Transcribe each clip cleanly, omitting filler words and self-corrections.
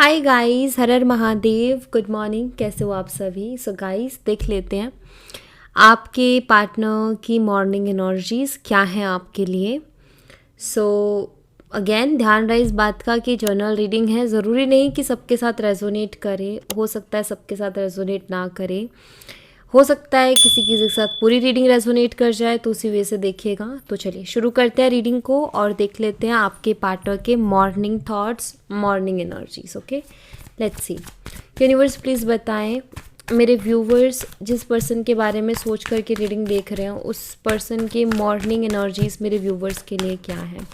Hi guys, हर हर Mahadev. Good morning, कैसे हो आप सभी। सो गाइस, देख लेते हैं आपके पार्टनर की मॉर्निंग एनर्जीज क्या हैं आपके लिए। सो अगेन ध्यान रहे इस बात का कि जर्नल रीडिंग है, ज़रूरी नहीं कि सबके साथ रेजोनेट करे, हो सकता है सबके साथ रेजोनेट ना करे, हो सकता है किसी के साथ पूरी रीडिंग रेजोनेट कर जाए, तो उसी वे से देखिएगा। तो चलिए शुरू करते हैं रीडिंग को और देख लेते हैं आपके पार्टनर के morning thoughts, morning energies. Okay, let's see. Universe please बताएं मेरे व्यूवर्स जिस पर्सन के बारे में सोच करके रीडिंग देख रहे हैं, उस पर्सन के मॉर्निंग एनर्जीज मेरे व्यूवर्स के लिए क्या है।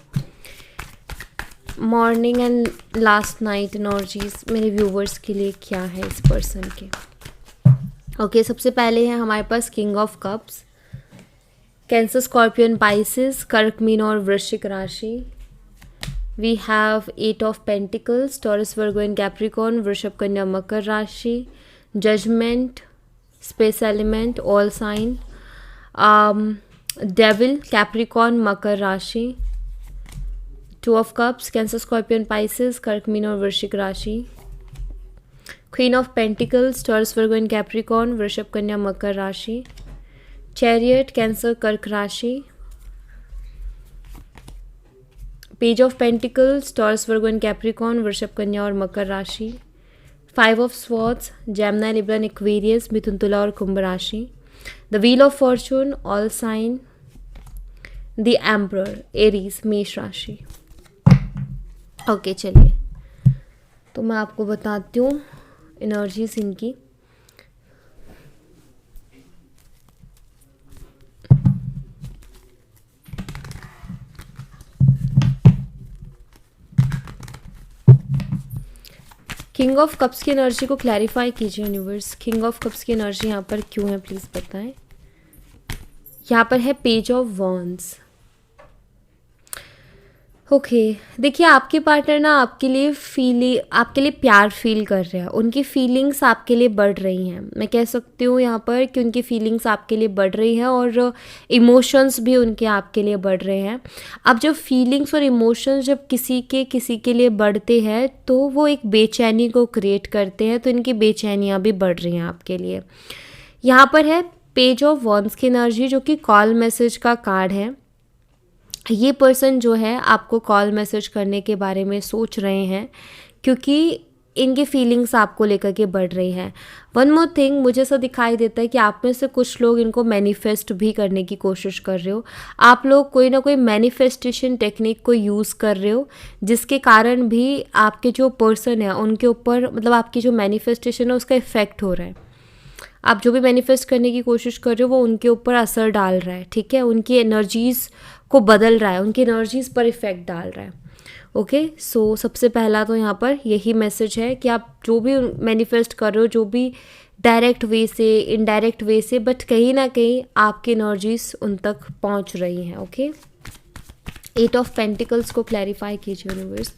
Morning and last night energies मेरे व्यूवर्स के लिए क्या है इस पर्सन के। ओके, सबसे पहले है हमारे पास king of cups, Cancer, scorpion, Pisces, कर्क, मीन और वृश्चिक राशि। We have eight of pentacles, Taurus, Virgo and Capricorn, वृषभ, कन्या, मकर राशि। Judgement, space element, all sign. Devil, Capricorn, मकर राशि। Two of cups, Cancer, scorpion, Pisces, कर्क, मीन और वृश्चिक राशि। Queen of pentacles, Taurus, Virgo and Capricorn, वृषभ, कन्या, मकर राशि। चैरियट, कैंसर, कर्क राशि। Page of pentacles, Taurus, Virgo and Capricorn, वृषभ, कन्या और मकर राशि। Five of swords, Gemini, Libra and Aquarius, मिथुन, तुला और कुंभ राशि। The wheel of fortune, all sign. The emperor, Aries, मेष राशि। ओके, चलिए तो मैं आपको बताती हूँ एनर्जीज इनकी। किंग ऑफ कप्स की एनर्जी को क्लैरिफाई कीजिए यूनिवर्स। किंग ऑफ कप्स की एनर्जी यहाँ पर क्यों है प्लीज़ बताएं। यहाँ पर है पेज ऑफ वॉन्ड्स। ओके, देखिए आपके पार्टनर ना आपके लिए प्यार फील कर रहे हैं। उनकी फीलिंग्स आपके लिए बढ़ रही हैं। मैं कह सकती हूँ यहाँ पर कि उनकी फीलिंग्स आपके लिए बढ़ रही हैं और इमोशंस भी उनके आपके लिए बढ़ रहे हैं। अब जब फीलिंग्स और इमोशंस जब किसी के लिए बढ़ते हैं तो वो एक बेचैनी को क्रिएट करते हैं, तो इनकी बेचैनियाँ भी बढ़ रही हैं आपके लिए। यहाँ पर है पेज ऑफ वॉन्ड्स की एनर्जी, जो कि कॉल मैसेज का कार्ड है। ये पर्सन जो है आपको कॉल मैसेज करने के बारे में सोच रहे हैं क्योंकि इनकी फीलिंग्स आपको लेकर के बढ़ रही हैं। वन मोर थिंग, मुझे ऐसा दिखाई देता है कि आप में से कुछ लोग इनको मैनिफेस्ट भी करने की कोशिश कर रहे हो। आप लोग कोई ना कोई मैनिफेस्टेशन टेक्निक को यूज़ कर रहे हो, जिसके कारण भी आपके जो पर्सन है उनके ऊपर, मतलब आपकी जो मैनिफेस्टेशन है उसका इफ़ेक्ट हो रहा है। आप जो भी मैनिफेस्ट करने की कोशिश कर रहे हो वो उनके ऊपर असर डाल रहा है, ठीक है। उनकी एनर्जीज़ को बदल रहा है, उनकी एनर्जीज़ पर इफ़ेक्ट डाल रहा है। ओके, सो सबसे पहला तो यहाँ पर यही मैसेज है कि आप जो भी मैनिफेस्ट कर रहे हो, जो भी डायरेक्ट वे से, इनडायरेक्ट वे से, बट कहीं ना कहीं आपकी एनर्जीज़ उन तक पहुँच रही हैं। ओके, एट ऑफ पेंटिकल्स को क्लैरिफाई कीजिए यूनिवर्स।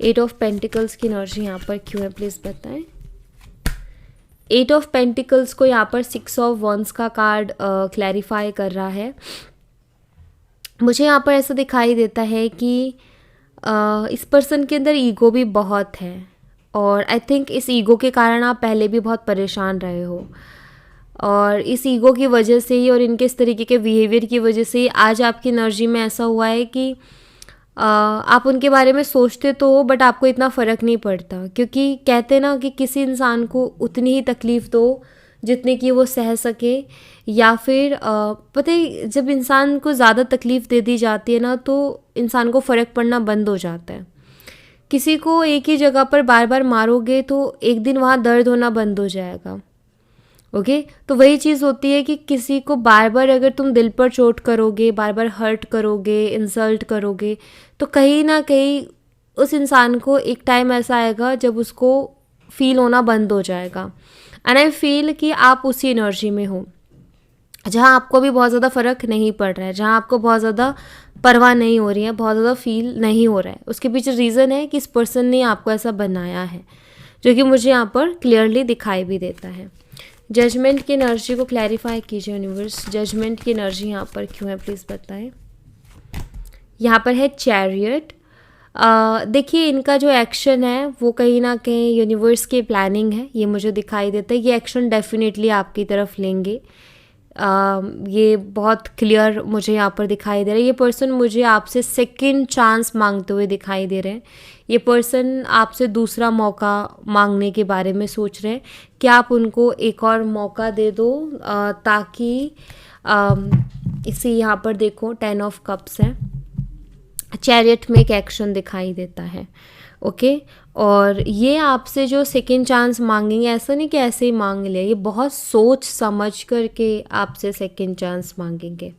एट ऑफ पेंटिकल्स की एनर्जी यहाँ पर क्यों है प्लीज़ बताएं। एट ऑफ पेंटिकल्स को यहाँ पर सिक्स ऑफ वॉन्ड्स का कार्ड क्लैरिफाई कर रहा है। मुझे यहाँ पर ऐसा दिखाई देता है कि इस पर्सन के अंदर ईगो भी बहुत है और आई थिंक इस ईगो के कारण आप पहले भी बहुत परेशान रहे हो, और इस ईगो की वजह से ही और इनके इस तरीके के बिहेवियर की वजह से ही आज आपकी एनर्जी में ऐसा हुआ है कि आप उनके बारे में सोचते तो हो बट आपको इतना फ़र्क नहीं पड़ता, क्योंकि कहते ना कि किसी इंसान को उतनी ही तकलीफ़ दो जितने की वो सह सके, या फिर पता है जब इंसान को ज़्यादा तकलीफ़ दे दी जाती है ना तो इंसान को फ़र्क पड़ना बंद हो जाता है। किसी को एक ही जगह पर बार बार मारोगे तो एक दिन वहाँ दर्द होना बंद हो जाएगा। ओके, तो वही चीज़ होती है कि किसी को बार बार अगर तुम दिल पर चोट करोगे, बार बार हर्ट करोगे, इंसल्ट करोगे, तो कहीं ना कहीं उस इंसान को एक टाइम ऐसा आएगा जब उसको फील होना बंद हो जाएगा। एंड आई फील कि आप उसी एनर्जी में हो जहाँ आपको भी बहुत ज़्यादा फ़र्क नहीं पड़ रहा है, जहाँ आपको बहुत ज़्यादा परवाह नहीं हो रही है, बहुत ज़्यादा फील नहीं हो रहा है। उसके पीछे रीज़न है कि इस पर्सन ने आपको ऐसा बनाया है, जो कि मुझे यहाँ पर क्लियरली दिखाई भी देता है। जजमेंट की एनर्जी को क्लैरिफाई कीजिए यूनिवर्स। जजमेंट की एनर्जी यहाँ पर क्यों है प्लीज़ बताएं। यहाँ पर है चैरियट, देखिए इनका जो एक्शन है वो कहीं ना कहीं यूनिवर्स की प्लानिंग है, ये मुझे दिखाई देता है। ये एक्शन डेफिनेटली आपकी तरफ लेंगे। ये बहुत क्लियर मुझे यहाँ पर दिखाई दे रहा है। ये पर्सन मुझे आपसे सेकंड चांस मांगते हुए दिखाई दे रहे हैं। ये पर्सन आपसे दूसरा मौका मांगने के बारे में सोच रहे हैं कि आप उनको एक और मौका दे दो, ताकि इसे यहाँ पर देखो 10 ऑफ कप्स है, चैरियट में एक एक्शन दिखाई देता है। ओके, और ये आपसे जो सेकंड चांस मांगेंगे, ऐसा नहीं कि ऐसे ही मांग ले, ये बहुत सोच समझ करके आपसे सेकंड चांस मांगेंगे।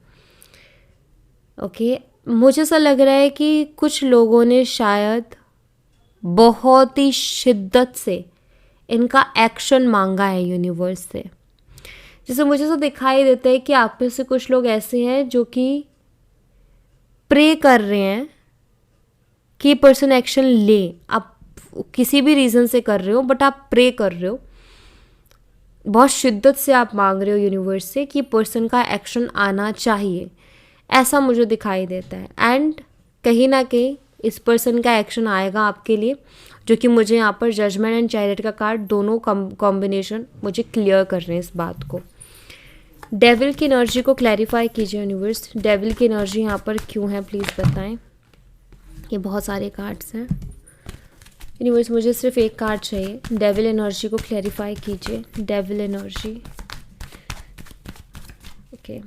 ओके, मुझे ऐसा लग रहा है कि कुछ लोगों ने शायद बहुत ही शिद्दत से इनका एक्शन मांगा है यूनिवर्स से। जैसे मुझे ऐसा दिखाई देता है कि आप में से कुछ लोग ऐसे हैं जो कि प्रे कर रहे हैं कि पर्सन एक्शन ले। आप किसी भी रीज़न से कर रहे हो, बट आप प्रे कर रहे हो, बहुत शिद्दत से आप मांग रहे हो यूनिवर्स से कि पर्सन का एक्शन आना चाहिए, ऐसा मुझे दिखाई देता है। एंड कहीं ना कहीं इस पर्सन का एक्शन आएगा आपके लिए, जो कि मुझे यहाँ पर जजमेंट एंड चैरियट का कार्ड दोनों कॉम्बिनेशन मुझे क्लियर कर रहे हैं इस बात को। डेविल की एनर्जी को क्लैरिफाई कीजिए यूनिवर्स। डेविल की एनर्जी यहाँ पर क्यों है प्लीज़ बताएं। ये बहुत सारे कार्ड्स हैं यूनिवर्स, मुझे सिर्फ एक कार्ड चाहिए। डेविल एनर्जी को क्लैरिफाई कीजिए। Devil energy, okay.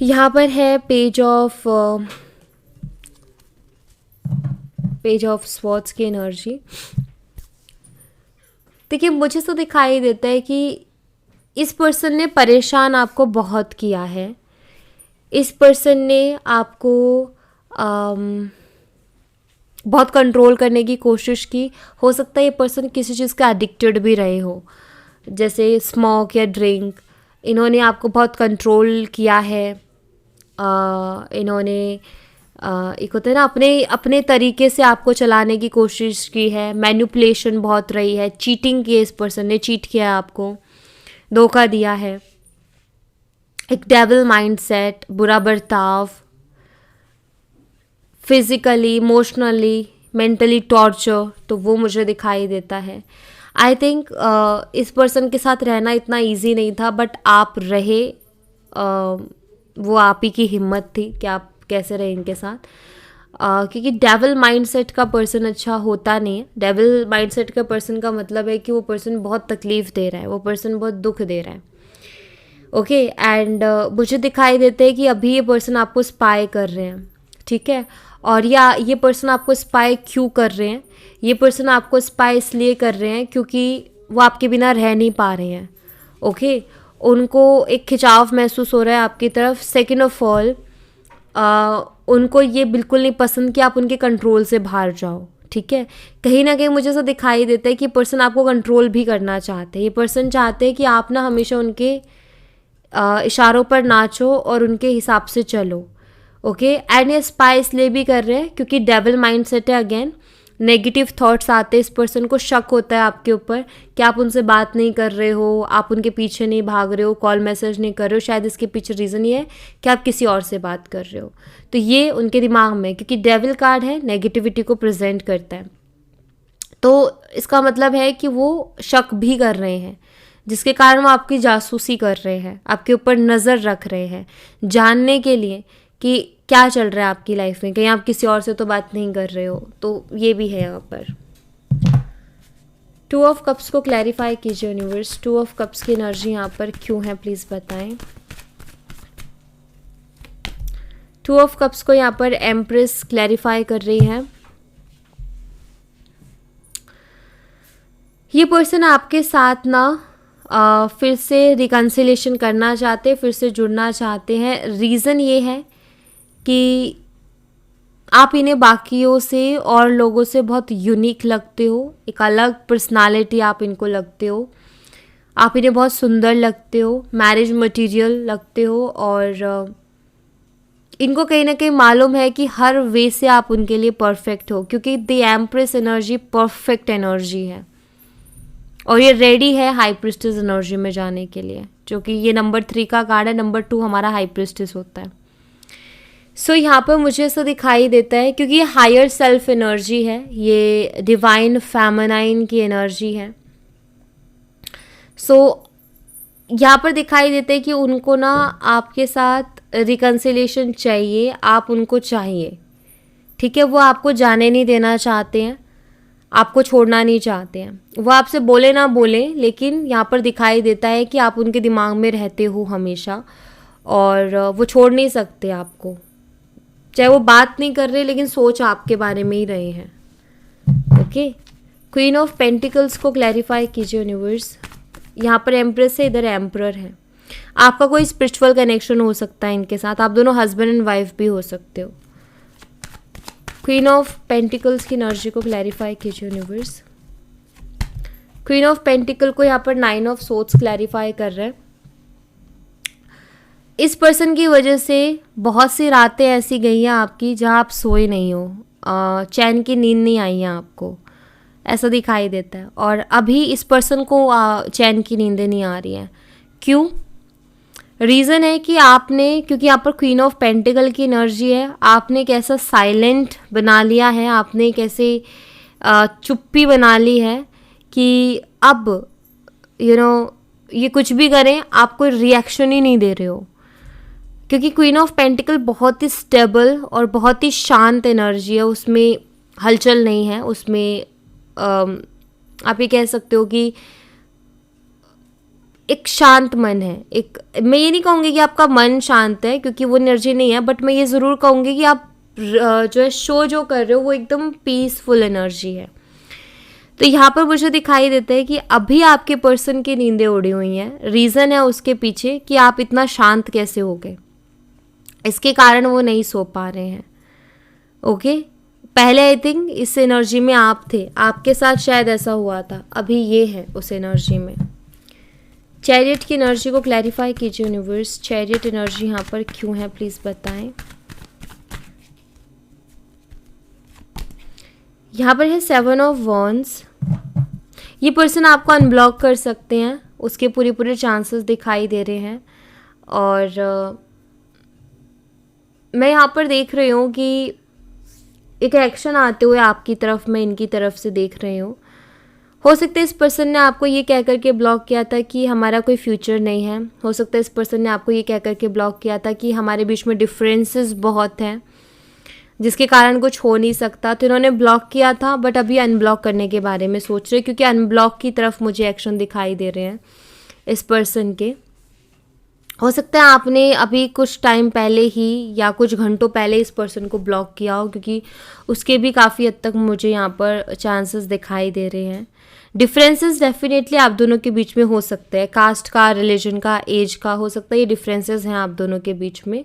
यहाँ पर है पेज ऑफ स्वॉर्ड्स की एनर्जी। देखिए मुझे तो दिखाई देता है कि इस पर्सन ने परेशान आपको बहुत किया है। इस पर्सन ने आपको बहुत कंट्रोल करने की कोशिश की। हो सकता है ये पर्सन किसी चीज़ का एडिक्टेड भी रहे हो, जैसे स्मोक या ड्रिंक। इन्होंने आपको बहुत कंट्रोल किया है। इन्होंने एक होता है ना, अपने तरीके से आपको चलाने की कोशिश की है। मैनिपुलेशन बहुत रही है, चीटिंग की है, इस पर्सन ने चीट किया है, आपको धोखा दिया है। एक डेविल माइंडसेट, बुरा बर्ताव, फिजिकली, इमोशनली, मेंटली टॉर्चर, तो वो मुझे दिखाई देता है। आई थिंक इस पर्सन के साथ रहना इतना इजी नहीं था, बट आप रहे। वो आप ही की हिम्मत थी कि आप कैसे रहे इनके साथ, क्योंकि डेविल माइंडसेट का पर्सन अच्छा होता नहीं है। डेविल माइंडसेट का पर्सन का मतलब है कि वो पर्सन बहुत तकलीफ़ दे रहा है, वो पर्सन बहुत दुख दे रहा है। ओके, एंड मुझे दिखाई देता है कि अभी ये पर्सन आपको स्पाई कर रहे हैं, ठीक है। और या ये पर्सन आपको स्पाई क्यों कर रहे हैं? ये पर्सन आपको स्पाई इसलिए कर रहे हैं क्योंकि वो आपके बिना रह नहीं पा रहे हैं। ओके, उनको एक खिंचाव महसूस हो रहा है आपकी तरफ। सेकेंड ऑफ ऑल, उनको ये बिल्कुल नहीं पसंद कि आप उनके कंट्रोल से बाहर जाओ, ठीक है। कहीं ना कहीं मुझे ऐसा दिखाई देता है कि पर्सन आपको कंट्रोल भी करना चाहते हैं। ये पर्सन चाहते हैं कि आप ना हमेशा उनके इशारों पर नाचो और उनके हिसाब से चलो। ओके, एंड ये स्पाई इसलिए भी कर रहे हैं क्योंकि डेविल माइंडसेट है। अगेन नेगेटिव थॉट्स आते हैं, इस पर्सन को शक होता है आपके ऊपर कि आप उनसे बात नहीं कर रहे हो, आप उनके पीछे नहीं भाग रहे हो, कॉल मैसेज नहीं कर रहे हो। शायद इसके पीछे रीज़न ये है कि आप किसी और से बात कर रहे हो। तो ये उनके दिमाग में, क्योंकि डेविल कार्ड है, नेगेटिविटी को प्रेजेंट करता है, तो इसका मतलब है कि वो शक भी कर रहे हैं, जिसके कारण वो आपकी जासूसी कर रहे हैं, आपके ऊपर नज़र रख रहे हैं, जानने के लिए कि क्या चल रहा है आपकी लाइफ में, कहीं आप किसी और से तो बात नहीं कर रहे हो। तो ये भी है यहाँ पर। 2 ऑफ कप्स को क्लैरिफाई कीजिए यूनिवर्स। 2 ऑफ कप्स की एनर्जी यहाँ पर क्यों है प्लीज़ बताएं। 2 ऑफ कप्स को यहाँ पर एम्प्रेस क्लैरिफाई कर रही है। ये पर्सन आपके साथ ना फिर से रिकन्सिलेशन करना चाहते हैं, फिर से जुड़ना चाहते हैं। रीज़न ये है कि आप इन्हें बाकियों से और लोगों से बहुत यूनिक लगते हो, एक अलग पर्सनालिटी आप इनको लगते हो, आप इन्हें बहुत सुंदर लगते हो, मैरिज मटेरियल लगते हो, और इनको कहीं ना कहीं मालूम है कि हर वे से आप उनके लिए परफेक्ट हो, क्योंकि the empress energy perfect energy है और ये रेडी है हाई प्रिस्टेस एनर्जी में जाने के लिए, जो कि ये नंबर 3 का कार्ड है। नंबर 2 हमारा हाई प्रिस्टेस होता है। सो यहाँ पर मुझे ऐसा दिखाई देता है, क्योंकि ये हायर सेल्फ एनर्जी है, ये डिवाइन फेमिनाइन की एनर्जी है। सो यहाँ पर दिखाई देता है कि उनको ना आपके साथ रिकन्सिलेशन चाहिए, आप उनको चाहिए, ठीक है। वो आपको जाने नहीं देना चाहते हैं, आपको छोड़ना नहीं चाहते हैं। वो आपसे बोले ना बोले, लेकिन यहाँ पर दिखाई देता है कि आप उनके दिमाग में रहते हो हमेशा, और वो छोड़ नहीं सकते आपको। चाहे वो बात नहीं कर रहे, लेकिन सोच आपके बारे में ही रहे हैं। ओके, क्वीन ऑफ पेंटिकल्स को क्लैरिफाई कीजिए यूनिवर्स। यहाँ पर एम्प्रेस है, इधर एम्परर है। आपका कोई स्पिरिचुअल कनेक्शन हो सकता है इनके साथ, आप दोनों हस्बैंड एंड वाइफ भी हो सकते हो। क्वीन ऑफ पेंटिकल्स की एनर्जी को क्लैरिफाई कीजिए यूनिवर्स। क्वीन ऑफ पेंटिकल को यहाँ पर 9 ऑफ सोर्ड्स क्लैरिफाई कर रहा है। इस पर्सन की वजह से बहुत सी रातें ऐसी गई हैं आपकी जहाँ आप सोए नहीं हो, चैन की नींद नहीं आई है आपको, ऐसा दिखाई देता है। और अभी इस पर्सन को चैन की नींदें नहीं आ रही हैं। क्यों? रीज़न है कि आपने, क्योंकि यहाँ पर क्वीन ऑफ पेंटिकल की एनर्जी है, आपने एक ऐसा साइलेंट बना लिया है, आपने एक ऐसे चुप्पी बना ली है कि अब ये कुछ भी करें आप कोई रिएक्शन ही नहीं दे रहे हो। क्योंकि क्वीन ऑफ पेंटिकल बहुत ही स्टेबल और बहुत ही शांत एनर्जी है, उसमें हलचल नहीं है, उसमें आप ये कह सकते हो कि एक शांत मन है। एक, मैं ये नहीं कहूँगी कि आपका मन शांत है, क्योंकि वो एनर्जी नहीं है, बट मैं ये ज़रूर कहूँगी कि आप जो है शो जो कर रहे हो वो एकदम पीसफुल एनर्जी है। तो यहाँ पर मुझे दिखाई देता है कि अभी आपके पर्सन की नींदें उड़ी हुई हैं। रीज़न है उसके पीछे कि आप इतना शांत कैसे हो गए, इसके कारण वो नहीं सो पा रहे हैं। ओके, पहले आई थिंक इस एनर्जी में आप थे, आपके साथ शायद ऐसा हुआ था, अभी ये है उस एनर्जी में। चैरियट की एनर्जी को क्लैरिफाई कीजिए यूनिवर्स। चैरियट एनर्जी यहाँ पर क्यों है, प्लीज़ बताएं। यहाँ पर है 7 ऑफ वॉन्ड्स। ये पर्सन आपको अनब्लॉक कर सकते हैं, उसके पूरे चांसेस दिखाई दे रहे हैं। और मैं यहाँ पर देख रही हूँ कि एक एक्शन आते हुए आपकी तरफ, मैं इनकी तरफ से देख रही हूँ। हो सकता है इस पर्सन ने आपको ये कह करके ब्लॉक किया था कि हमारा कोई फ्यूचर नहीं है। हो सकता है इस पर्सन ने आपको ये कह करके ब्लॉक किया था कि हमारे बीच में डिफरेंसेस बहुत हैं, जिसके कारण कुछ हो नहीं सकता। तो इन्होंने ब्लॉक किया था, बट अभी अनब्लॉक करने के बारे में सोच रहे, क्योंकि अनब्लॉक की तरफ मुझे एक्शन दिखाई दे रहे हैं इस पर्सन के। हो सकता है आपने अभी कुछ टाइम पहले ही या कुछ घंटों पहले इस पर्सन को ब्लॉक किया हो, क्योंकि उसके भी काफ़ी हद तक मुझे यहाँ पर चांसेस दिखाई दे रहे हैं। डिफरेंसेस डेफिनेटली आप दोनों के बीच में हो सकते हैं, कास्ट का, रिलीजन का, एज का, हो सकता है ये डिफरेंसेस हैं आप दोनों के बीच में।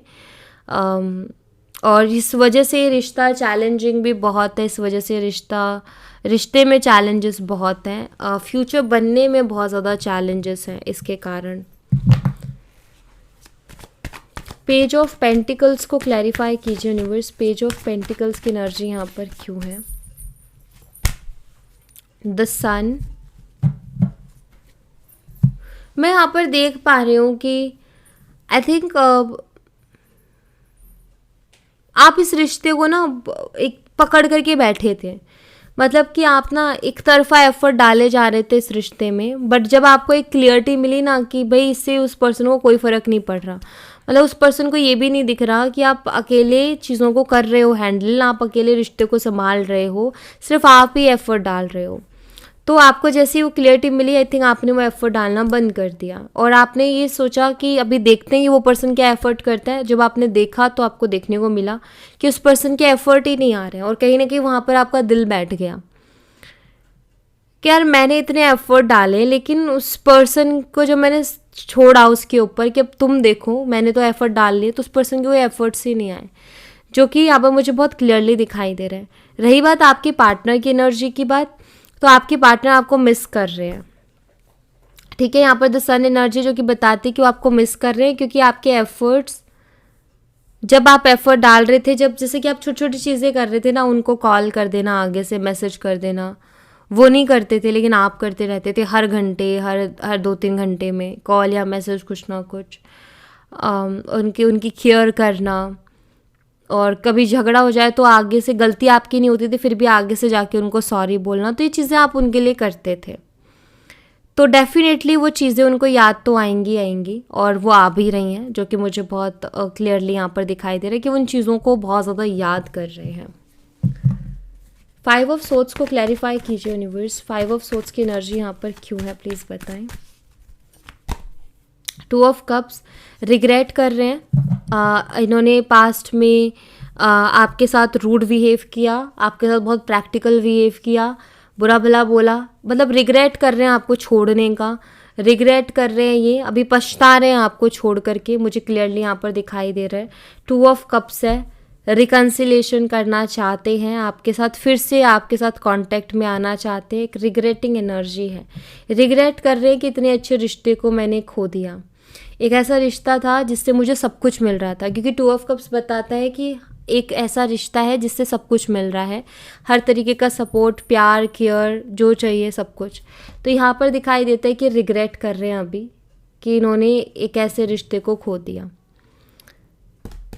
और इस वजह से रिश्ता चैलेंजिंग भी बहुत है, इस वजह से रिश्ते में चैलेंजेस बहुत हैं, फ्यूचर बनने में बहुत ज़्यादा चैलेंजेस हैं इसके कारण। पेज ऑफ पेंटिकल्स को क्लैरिफाई कीजिए यूनिवर्स। पेज ऑफ पेंटिकल्स की एनर्जी यहाँ पर क्यों है। द सन। मैं यहाँ पर देख पा रही हूँ कि आई थिंक आप इस रिश्ते को ना एक पकड़ करके बैठे थे, मतलब कि आप ना एक तरफा एफर्ट डाले जा रहे थे इस रिश्ते में। बट जब आपको एक क्लियरिटी मिली ना कि भाई इससे उस पर्सन को कोई फ़र्क नहीं पड़ रहा, मतलब उस पर्सन को ये भी नहीं दिख रहा कि आप अकेले चीज़ों को कर रहे हो हैंडल, आप अकेले रिश्ते को संभाल रहे हो, सिर्फ आप ही एफर्ट डाल रहे हो। तो आपको जैसे ही वो क्लियरिटी मिली, आई थिंक आपने वो एफर्ट डालना बंद कर दिया, और आपने ये सोचा कि अभी देखते हैं कि वो पर्सन क्या एफर्ट करता है। जब आपने देखा तो आपको देखने को मिला कि उस पर्सन के एफर्ट ही नहीं आ रहे हैं, और कहीं ना कहीं वहाँ पर आपका दिल बैठ गया कि यार मैंने इतने एफर्ट डाले, लेकिन उस पर्सन को जब मैंने छोड़ा उसके ऊपर कि अब तुम देखो मैंने तो एफर्ट डाल लिए, तो उस पर्सन के वो एफर्ट्स ही नहीं आए, जो कि यहाँ पर मुझे बहुत क्लियरली दिखाई दे रहा है। रही बात आपके पार्टनर की एनर्जी की बात, तो आपके पार्टनर आपको मिस कर रहे हैं, ठीक है। यहाँ पर द सन एनर्जी जो कि बताती है कि वो आपको मिस कर रहे हैं, क्योंकि आपके एफर्ट्स, जब आप एफर्ट डाल रहे थे, जब जैसे कि आप छोटी छोटी चीज़ें कर रहे थे ना, उनको कॉल कर देना, आगे से मैसेज कर देना, वो नहीं करते थे, लेकिन आप करते रहते थे हर घंटे, हर 2-3 घंटे में कॉल या मैसेज, कुछ ना कुछ, उनकी केयर करना, और कभी झगड़ा हो जाए तो आगे से, गलती आपकी नहीं होती थी फिर भी आगे से जाके उनको सॉरी बोलना, तो ये चीज़ें आप उनके लिए करते थे। तो डेफ़िनेटली वो चीज़ें उनको याद तो आएंगी आएंगी, और वो आ भी रही हैं, जो कि मुझे बहुत क्लियरली यहाँ पर दिखाई दे रहा है कि वो उन चीज़ों को बहुत ज़्यादा याद कर रहे हैं। 5 ऑफ सोर्ड्स को क्लैरिफाई कीजिए यूनिवर्स, 5 ऑफ सोर्ड्स की एनर्जी यहाँ पर क्यों है प्लीज़ बताएं। 2 ऑफ कप्स, रिग्रेट कर रहे हैं, इन्होंने पास्ट में आपके साथ रूड बिहेव किया, आपके साथ बहुत प्रैक्टिकल बिहेव किया, बुरा भला बोला, मतलब रिग्रेट कर रहे हैं आपको छोड़ने का, रिग्रेट कर रहे हैं, ये अभी पछता रहे हैं आपको छोड़ करके, मुझे क्लियरली यहाँ पर दिखाई दे रहा है। 2 ऑफ कप्स है, रिकन्सिलेशन करना चाहते हैं आपके साथ, फिर से आपके साथ कांटेक्ट में आना चाहते हैं, एक रिग्रेटिंग एनर्जी है, रिग्रेट कर रहे हैं कि इतने अच्छे रिश्ते को मैंने खो दिया। एक ऐसा रिश्ता था जिससे मुझे सब कुछ मिल रहा था, क्योंकि 2 ऑफ कप्स बताता है कि एक ऐसा रिश्ता है जिससे सब कुछ मिल रहा है, हर तरीके का सपोर्ट, प्यार, केयर, जो चाहिए सब कुछ। तो यहाँ पर दिखाई देता है कि रिग्रेट कर रहे हैं अभी कि इन्होंने एक ऐसे रिश्ते को खो दिया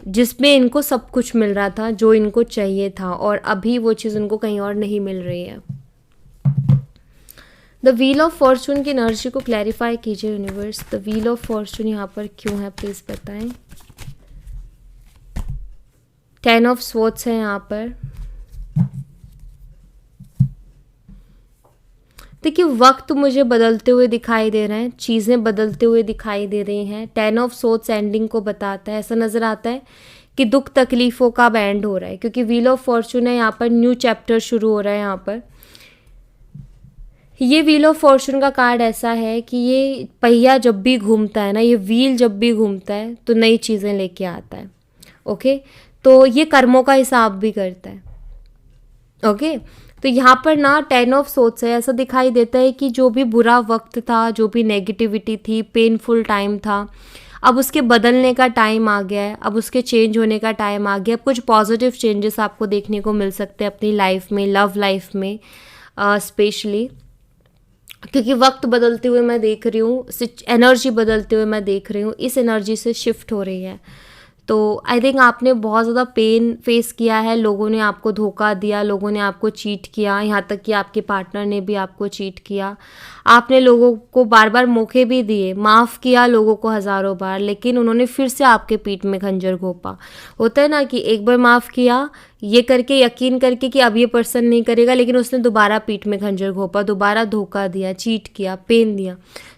जिसमें इनको सब कुछ मिल रहा था जो इनको चाहिए था, और अभी वो चीज़ उनको कहीं और नहीं मिल रही है। द व्हील ऑफ फॉर्चून की एनर्जी को क्लैरिफाई कीजिए universe, the wheel of Fortune यहाँ पर क्यों है प्लीज़ बताएं। 10 ऑफ स्वॉर्ड्स है यहाँ पर। देखिए वक्त मुझे बदलते हुए दिखाई दे रहे हैं, चीज़ें बदलते हुए दिखाई दे रही हैं। 10 ऑफ स्वॉर्ड्स एंडिंग को बताता है, ऐसा नज़र आता है कि दुख तकलीफ़ों का अब एंड हो रहा है, क्योंकि व्हील ऑफ फॉर्चून है यहाँ पर, न्यू चैप्टर शुरू हो रहा है यहाँ पर। ये व्हील ऑफ फॉर्चून का कार्ड ऐसा है कि ये पहिया जब भी घूमता है ना, ये व्हील जब भी घूमता है तो नई चीज़ें लेके आता है। ओके, तो ये कर्मों का हिसाब भी करता है। ओके, तो यहाँ पर ना 10 ऑफ सोर्ड्स है, ऐसा दिखाई देता है कि जो भी बुरा वक्त था, जो भी नेगेटिविटी थी, पेनफुल टाइम था, अब उसके बदलने का टाइम आ गया है, अब उसके चेंज होने का टाइम आ गया। अब कुछ पॉजिटिव चेंजेस आपको देखने को मिल सकते हैं अपनी लाइफ में, लव लाइफ में स्पेशली, क्योंकि वक्त बदलते हुए मैं देख रही हूँ, एनर्जी बदलते हुए मैं देख रही हूँ, इस एनर्जी से शिफ्ट हो रही है। तो आई थिंक आपने बहुत ज़्यादा पेन फेस किया है, लोगों ने आपको धोखा दिया, लोगों ने आपको चीट किया, यहाँ तक कि आपके पार्टनर ने भी आपको चीट किया। आपने लोगों को बार बार मौके भी दिए, माफ़ किया लोगों को हज़ारों बार, लेकिन उन्होंने फिर से आपके पीठ में खंजर घोंपा। होता है ना कि एक बार माफ़ किया ये करके, यकीन करके कि अब ये पर्सन नहीं करेगा, लेकिन उसने दोबारा पीठ में खंजर घोंपा, दोबारा धोखा दिया, चीट किया, पेन दिया।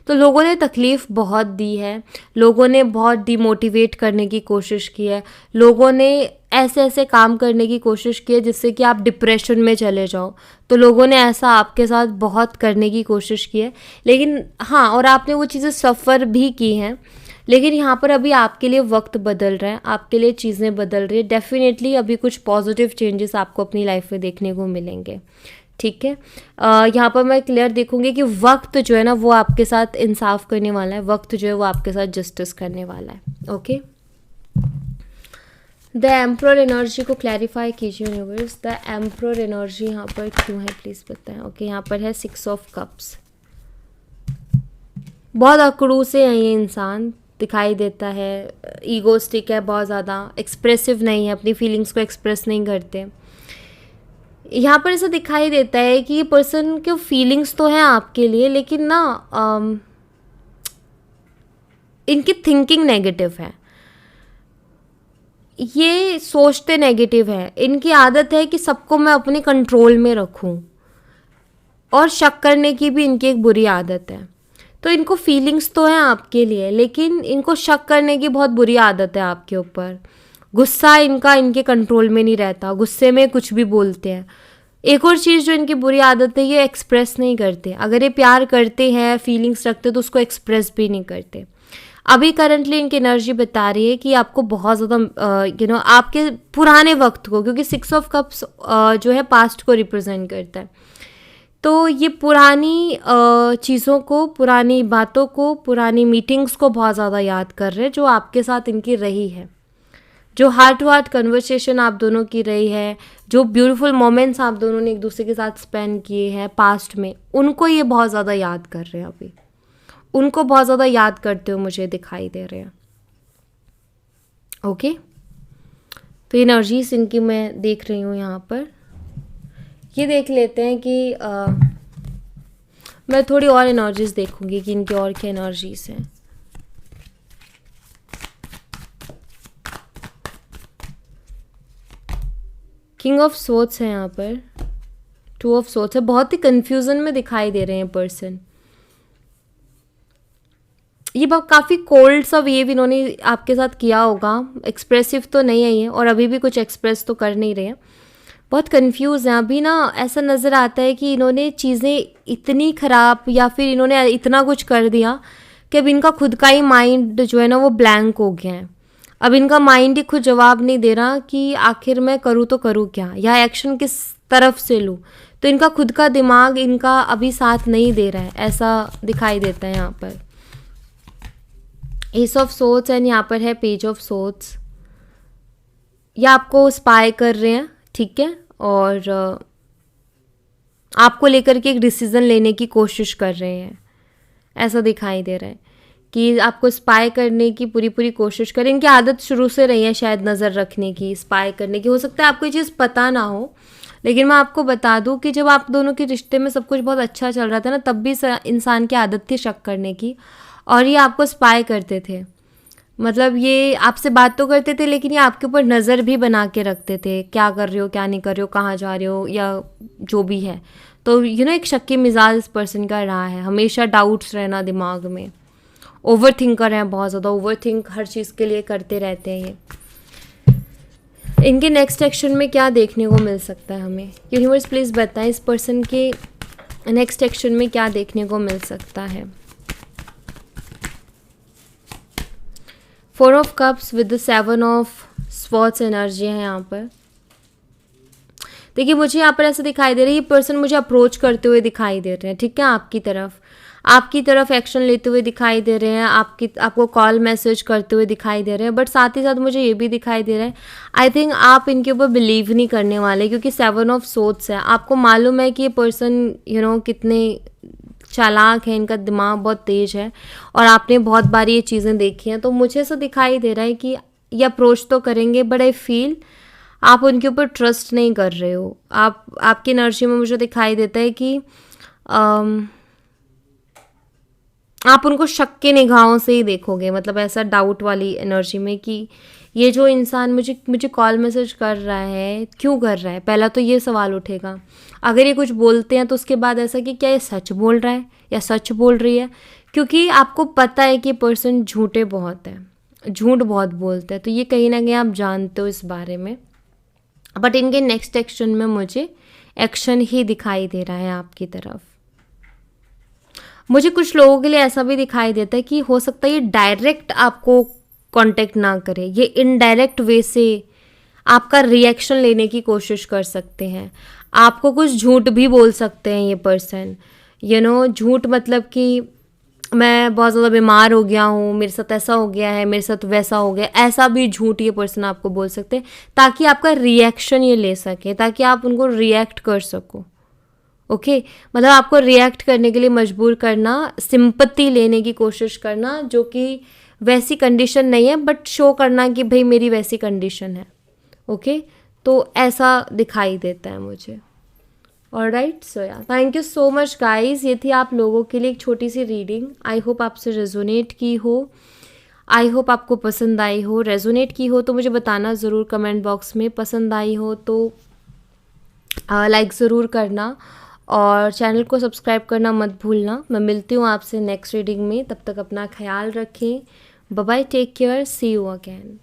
तो लोगों ने तकलीफ़ बहुत दी है, लोगों ने बहुत डिमोटिवेट करने की कोशिश की है, लोगों ने ऐसे ऐसे काम करने की कोशिश की है जिससे कि आप डिप्रेशन में चले जाओ। तो लोगों ने ऐसा आपके साथ बहुत करने की कोशिश की है, लेकिन हाँ, और आपने वो चीज़ें सफ़र भी की हैं, लेकिन यहाँ पर अभी आपके लिए वक्त बदल रहा है, आपके लिए चीज़ें बदल रही है। डेफिनेटली अभी कुछ पॉजिटिव चेंजेस आपको अपनी लाइफ में देखने को मिलेंगे। ठीक है, यहाँ पर मैं क्लियर देखूंगी कि वक्त जो है ना वो आपके साथ इंसाफ करने वाला है, वक्त जो है वो आपके साथ जस्टिस करने वाला है। ओके, द एम्परर एनर्जी को क्लैरिफाई कीजिए यूनिवर्स, द एम्परर एनर्जी यहाँ पर क्यों है प्लीज़ बताएं। ओके, यहाँ पर है 6 ऑफ कप्स। बहुत अकड़ू से है ये इंसान, दिखाई देता है, ईगोस्टिक है, बहुत ज़्यादा एक्सप्रेसिव नहीं है, अपनी फीलिंग्स को एक्सप्रेस नहीं करते। यहाँ पर ऐसा दिखाई देता है कि ये पर्सन के फीलिंग्स तो हैं आपके लिए, लेकिन ना इनकी थिंकिंग नेगेटिव है, ये सोचते नेगेटिव है, इनकी आदत है कि सबको मैं अपने कंट्रोल में रखूं, और शक करने की भी इनकी एक बुरी आदत है। तो इनको फीलिंग्स तो हैं आपके लिए, लेकिन इनको शक करने की बहुत बुरी आदत है आपके ऊपर। गुस्सा इनका इनके कंट्रोल में नहीं रहता, गुस्से में कुछ भी बोलते हैं। एक और चीज़ जो इनकी बुरी आदत है, ये एक्सप्रेस नहीं करते। अगर ये प्यार करते हैं, फीलिंग्स रखते, तो उसको एक्सप्रेस भी नहीं करते। अभी करंटली इनकी एनर्जी बता रही है कि आपको बहुत ज़्यादा आपके पुराने वक्त को, क्योंकि 6 ऑफ कप्स जो है पास्ट को रिप्रेजेंट करता है, तो ये पुरानी चीज़ों को, पुरानी बातों को, पुरानी मीटिंग्स को बहुत ज़्यादा याद कर रहे हैं जो आपके साथ इनकी रही है, जो हार्ट टू हार्ट कन्वर्सेशन आप दोनों की रही है, जो ब्यूटीफुल मोमेंट्स आप दोनों ने एक दूसरे के साथ स्पेंड किए हैं पास्ट में, उनको ये बहुत ज़्यादा याद कर रहे हैं अभी, उनको बहुत ज़्यादा याद करते हुए मुझे दिखाई दे रहे हैं। ओके, तो एनर्जीज इनकी मैं देख रही हूँ यहाँ पर। ये देख लेते हैं कि मैं थोड़ी और एनर्जीज देखूंगी कि इनकी और क्या एनर्जीज हैं। किंग ऑफ सोर्ड्स है यहाँ पर, टू ऑफ सोर्ड्स है, बहुत ही कंफ्यूजन में दिखाई दे रहे हैं पर्सन। ये काफ़ी कोल्ड सा वेव इन्होंने आपके साथ किया होगा, एक्सप्रेसिव तो नहीं है ये, और अभी भी कुछ एक्सप्रेस तो कर नहीं रहे हैं, बहुत कंफ्यूज हैं अभी ना। ऐसा नज़र आता है कि इन्होंने चीज़ें इतनी ख़राब या फिर इन्होंने इतना कुछ कर दिया कि अब इनका खुद का ही माइंड जो है ना वो ब्लैंक हो गया है। अब इनका माइंड ही खुद जवाब नहीं दे रहा कि आखिर मैं करूँ तो करूँ क्या, या एक्शन किस तरफ से लूँ। तो इनका खुद का दिमाग इनका अभी साथ नहीं दे रहा है, ऐसा दिखाई देता है यहाँ पर। एस ऑफ सोर्ड्स एंड यहाँ पर है पेज ऑफ सोर्ड्स। या आपको स्पाई कर रहे हैं, ठीक है, और आपको लेकर के एक डिसीज़न लेने की कोशिश कर रहे हैं, ऐसा दिखाई दे रहा है कि आपको स्पाई करने की पूरी कोशिश करें। इनकी आदत शुरू से रही है शायद नज़र रखने की, स्पाई करने की। हो सकता है आपको ये चीज़ पता ना हो, लेकिन मैं आपको बता दूं कि जब आप दोनों के रिश्ते में सब कुछ बहुत अच्छा चल रहा था ना, तब भी इंसान की आदत थी शक करने की, और ये आपको स्पाई करते थे। मतलब ये आपसे बात तो करते थे, लेकिन ये आपके ऊपर नज़र भी बना के रखते थे, क्या कर रहे हो, क्या नहीं कर रहे हो, कहाँ जा रहे हो, या जो भी है। तो एक शक्की मिजाज इस पर्सन का रहा है, हमेशा डाउट्स रहना दिमाग में, ओवर थिंकर हैं, बहुत ज़्यादा ओवर थिंक हर चीज़ के लिए करते रहते हैं ये। इनके नेक्स्ट एक्शन में क्या देखने को मिल सकता है हमें? यूनिवर्स प्लीज़ बताएं इस पर्सन के नेक्स्ट एक्शन में क्या देखने को मिल सकता है। 4 of cups with the 7 of swords energy है यहाँ पर। देखिए मुझे यहाँ पर ऐसा दिखाई दे रहा है, ये पर्सन मुझे अप्रोच करते हुए दिखाई दे रहे हैं, ठीक है, आपकी तरफ एक्शन लेते हुए दिखाई दे रहे हैं, आपको कॉल मैसेज करते हुए दिखाई दे रहे हैं। बट साथ ही साथ मुझे ये भी दिखाई दे रहा है, आई थिंक आप इनके ऊपर बिलीव नहीं करने वाले, क्योंकि 7 ऑफ सोर्ड्स है। आपको मालूम है कि ये पर्सन कितने चालाक है, इनका दिमाग बहुत तेज़ है, और आपने बहुत बार ये चीज़ें देखी हैं। तो मुझे ऐसा दिखाई दे रहा है कि ये अप्रोच तो करेंगे, बट आई फील आप उनके ऊपर ट्रस्ट नहीं कर रहे हो। आपकी एनर्जी में मुझे दिखाई देता है कि आप उनको शक के निगाहों से ही देखोगे, मतलब ऐसा डाउट वाली एनर्जी में कि ये जो इंसान मुझे कॉल मैसेज कर रहा है, क्यों कर रहा है। पहला तो ये सवाल उठेगा, अगर ये कुछ बोलते हैं तो उसके बाद ऐसा कि क्या ये सच बोल रहा है या सच बोल रही है, क्योंकि आपको पता है कि पर्सन झूठे बहुत है, झूठ बहुत बोलते हैं। तो ये कहीं ना कहीं आप जानते हो इस बारे में। बट इनके नेक्स्ट एक्शन में मुझे एक्शन ही दिखाई दे रहा है आपकी तरफ। मुझे कुछ लोगों के लिए ऐसा भी दिखाई देता है कि हो सकता है ये डायरेक्ट आपको कांटेक्ट ना करे, ये इनडायरेक्ट वे से आपका रिएक्शन लेने की कोशिश कर सकते हैं, आपको कुछ झूठ भी बोल सकते हैं ये पर्सन। झूठ मतलब कि मैं बहुत ज़्यादा बीमार हो गया हूँ, मेरे साथ ऐसा हो गया है, मेरे साथ वैसा हो गया, ऐसा भी झूठ ये पर्सन आपको बोल सकते हैं, ताकि आपका रिएक्शन ये ले सके, ताकि आप उनको रिएक्ट कर सको। ओके, मतलब आपको रिएक्ट करने के लिए मजबूर करना, सिंपैथी लेने की कोशिश करना, जो कि वैसी कंडीशन नहीं है, बट शो करना कि भाई मेरी वैसी कंडीशन है। ओके, तो ऐसा दिखाई देता है मुझे। ऑलराइट, सो या thank you so much guys. ये थी आप लोगों के लिए एक छोटी सी रीडिंग। आई होप आपसे रेजोनेट की हो, आई होप आपको पसंद आई हो। रेजोनेट की हो तो मुझे बताना ज़रूर कमेंट बॉक्स में, पसंद आई हो तो लाइक ज़रूर करना, और चैनल को सब्सक्राइब करना मत भूलना। मैं मिलती हूँ आपसे नेक्स्ट रीडिंग में, तब तक अपना ख्याल रखें। Bye bye, take care, see you again.